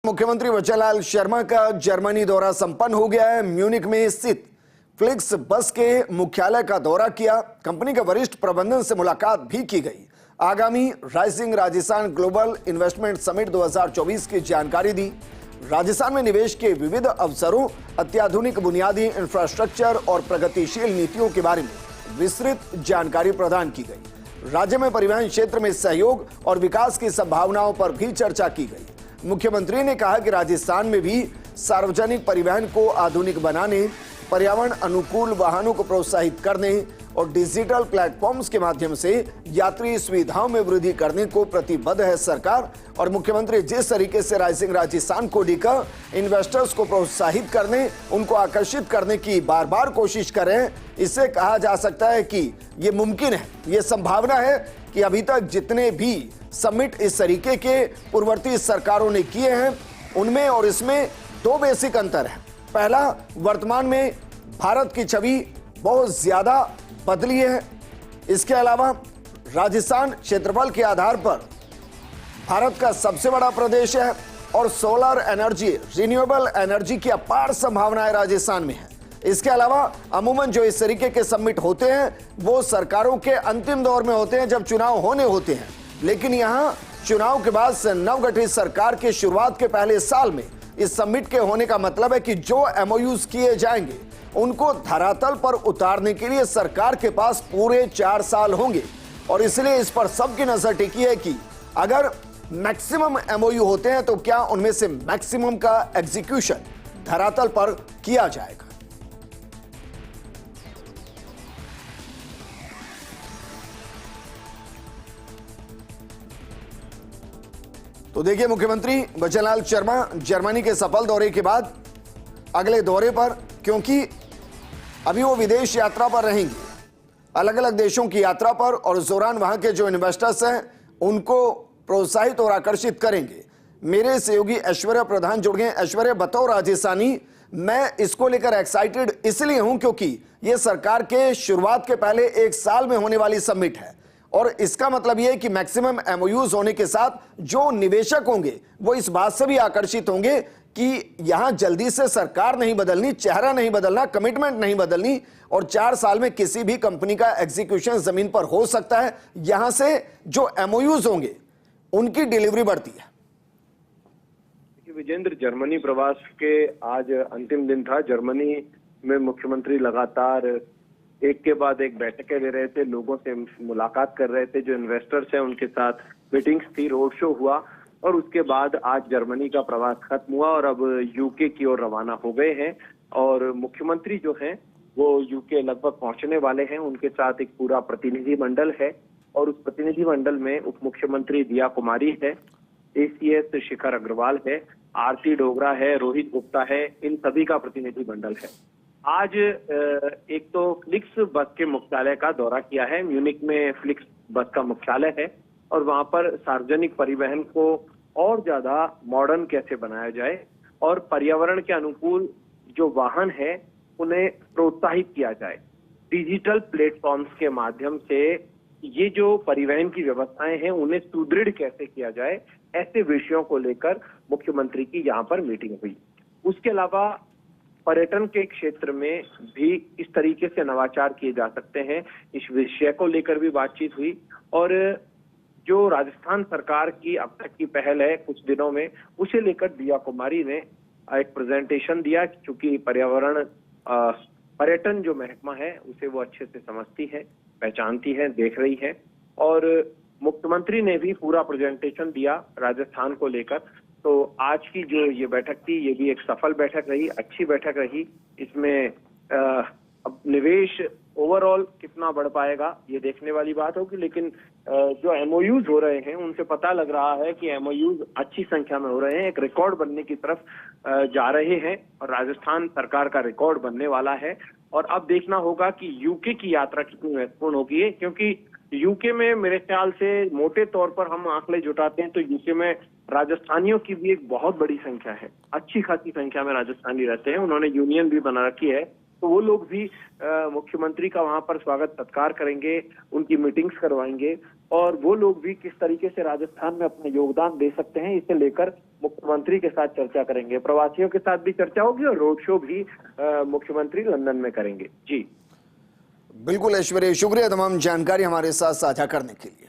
मुख्यमंत्री बच्चनलाल शर्मा का जर्मनी दौरा संपन्न हो गया है। म्यूनिक में स्थित फ्लिक्स बस के मुख्यालय का दौरा किया। कंपनी के वरिष्ठ प्रबंधन से मुलाकात भी की गई। आगामी rising Rajasthan global investment summit 2024 की जानकारी दी। राजस्थान में निवेश के विविध अवसरों, अत्याधुनिक बुनियादी इंफ्रास्ट्रक्चर और प्रगतिशील नीतियों के बारे में विस्तृत जानकारी प्रदान की गई। राज्य में परिवहन क्षेत्र में सहयोग और विकास की संभावनाओं पर भी चर्चा की गई। मुख्यमंत्री ने कहा कि राजस्थान में भी सार्वजनिक परिवहन को आधुनिक बनाने, पर्यावरण अनुकूल वाहनों को प्रोत्साहित करने और डिजिटल प्लेटफॉर्म्स के माध्यम से यात्री सुविधाओं में वृद्धि करने को प्रतिबद्ध है सरकार। और मुख्यमंत्री जिस तरीके से राइजिंग राजस्थान को लेकर इन्वेस्टर्स को प्रोत्साहित करने, उनको आकर्षित करने की बार बार कोशिश कर रहे हैं, इससे कहा जा सकता है कि ये मुमकिन है, ये संभावना है कि अभी तक जितने भी समिट इस तरीके के पूर्ववर्ती सरकारों ने किए हैं, उनमें और इसमें दो बेसिक अंतर है। पहला, वर्तमान में भारत की छवि बहुत ज्यादा बदली है। इसके अलावा राजस्थान क्षेत्रफल के आधार पर भारत का सबसे बड़ा प्रदेश है और सोलर एनर्जी, रिन्यूएबल एनर्जी की अपार संभावनाएं राजस्थान में है। इसके अलावा अमूमन जो इस तरीके के समिट होते हैं वो सरकारों के अंतिम दौर में होते हैं, जब चुनाव होने होते हैं। लेकिन यहां चुनाव के बाद नवगठित सरकार के शुरुआत के पहले साल में इस समिट के होने का मतलब है कि जो एमओयूज किए जाएंगे उनको धरातल पर उतारने के लिए सरकार के पास पूरे 4 साल होंगे। और इसलिए इस पर सबकी नजर टिकी है कि अगर मैक्सिमम एमओयू होते हैं तो क्या उनमें से मैक्सिमम का एग्जीक्यूशन धरातल पर किया जाएगा। तो देखिए, मुख्यमंत्री बच्चनलाल शर्मा जर्मनी के सफल दौरे के बाद अगले दौरे पर, क्योंकि अभी वो विदेश यात्रा पर रहेंगे, अलग अलग देशों की यात्रा पर, और इस दौरान वहां के जो इन्वेस्टर्स हैं उनको प्रोत्साहित और आकर्षित करेंगे। मेरे सहयोगी ऐश्वर्या प्रधान जुड़ गए। ऐश्वर्या, बतौर राजस्थानी मैं इसको लेकर एक्साइटेड इसलिए हूं क्योंकि ये सरकार के शुरुआत के पहले 1 साल में होने वाली समिट है और इसका मतलब यह है कि मैक्सिमम एमओयूज होने के साथ जो निवेशक होंगे वो इस बात से भी आकर्षित होंगे कि यहां जल्दी से सरकार नहीं बदलनी, चेहरा नहीं बदलना, कमिटमेंट नहीं बदलनी, और 4 साल में किसी भी कंपनी का एग्जीक्यूशन जमीन पर हो सकता है। यहां से जो एमओयूज होंगे उनकी डिलीवरी बढ़ती है। विजेंद्र, जर्मनी प्रवास के आज अंतिम दिन था। जर्मनी में मुख्यमंत्री लगातार एक के बाद एक बैठकें ले रहे थे, लोगों से मुलाकात कर रहे थे, जो इन्वेस्टर्स हैं उनके साथ मीटिंग्स थी, रोड शो हुआ, और उसके बाद आज जर्मनी का प्रवास खत्म हुआ और अब यूके की ओर रवाना हो गए हैं। और मुख्यमंत्री जो हैं वो यूके लगभग पहुंचने वाले हैं। उनके साथ एक पूरा प्रतिनिधि मंडल है और उस प्रतिनिधि मंडल में उप मुख्यमंत्री दिया कुमारी है, एसीएस शिखर अग्रवाल है, आरती डोगरा है, रोहित गुप्ता है, इन सभी का प्रतिनिधि मंडल है। आज एक तो फ्लिक्स बस के मुख्यालय का दौरा किया है। म्यूनिक में फ्लिक्स बस का मुख्यालय है और वहां पर सार्वजनिक परिवहन को और ज्यादा मॉडर्न कैसे बनाया जाए और पर्यावरण के अनुकूल जो वाहन है उन्हें प्रोत्साहित किया जाए। डिजिटल प्लेटफॉर्म्स के माध्यम से ये जो परिवहन की व्यवस्थाएं हैं उन्हें सुदृढ़ कैसे किया जाए, ऐसे विषयों को लेकर मुख्यमंत्री की यहाँ पर मीटिंग हुई। उसके अलावा पर्यटन के क्षेत्र में भी इस तरीके से नवाचार किए जा सकते हैं, इस विषय को लेकर भी बातचीत हुई। और जो राजस्थान सरकार की अब तक की पहल है कुछ दिनों में, उसे लेकर दिया कुमारी ने एक प्रेजेंटेशन दिया, क्योंकि पर्यटन जो महकमा है उसे वो अच्छे से समझती है, पहचानती है, देख रही है। और मुख्यमंत्री ने भी पूरा प्रेजेंटेशन दिया राजस्थान को लेकर। तो आज की जो ये बैठक थी ये भी एक सफल बैठक रही, अच्छी बैठक रही। इसमें अब निवेश ओवरऑल कितना बढ़ पाएगा ये देखने वाली बात होगी, लेकिन जो एमओयूज हो रहे हैं उनसे पता लग रहा है कि एमओयूज अच्छी संख्या में हो रहे हैं, एक रिकॉर्ड बनने की तरफ जा रहे हैं और राजस्थान सरकार का रिकॉर्ड बनने वाला है। और अब देखना होगा कि यूके की यात्रा कितनी महत्वपूर्ण होगी, क्योंकि यूके में मेरे ख्याल से मोटे तौर पर हम आंकड़े जुटाते हैं तो यूके में राजस्थानियों की भी एक बहुत बड़ी संख्या है, अच्छी खासी संख्या में राजस्थानी रहते हैं। उन्होंने यूनियन भी बना रखी है, तो वो लोग भी मुख्यमंत्री का वहां पर स्वागत सत्कार करेंगे, उनकी मीटिंग्स करवाएंगे। और वो लोग भी किस तरीके से राजस्थान में अपना योगदान दे सकते हैं, इसे लेकर मुख्यमंत्री के साथ चर्चा करेंगे। प्रवासियों के साथ भी चर्चा होगी और रोड शो भी मुख्यमंत्री लंदन में करेंगे। जी बिल्कुल ऐश्वर्या, शुक्रिया तमाम जानकारी हमारे साथ साझा करने के लिए।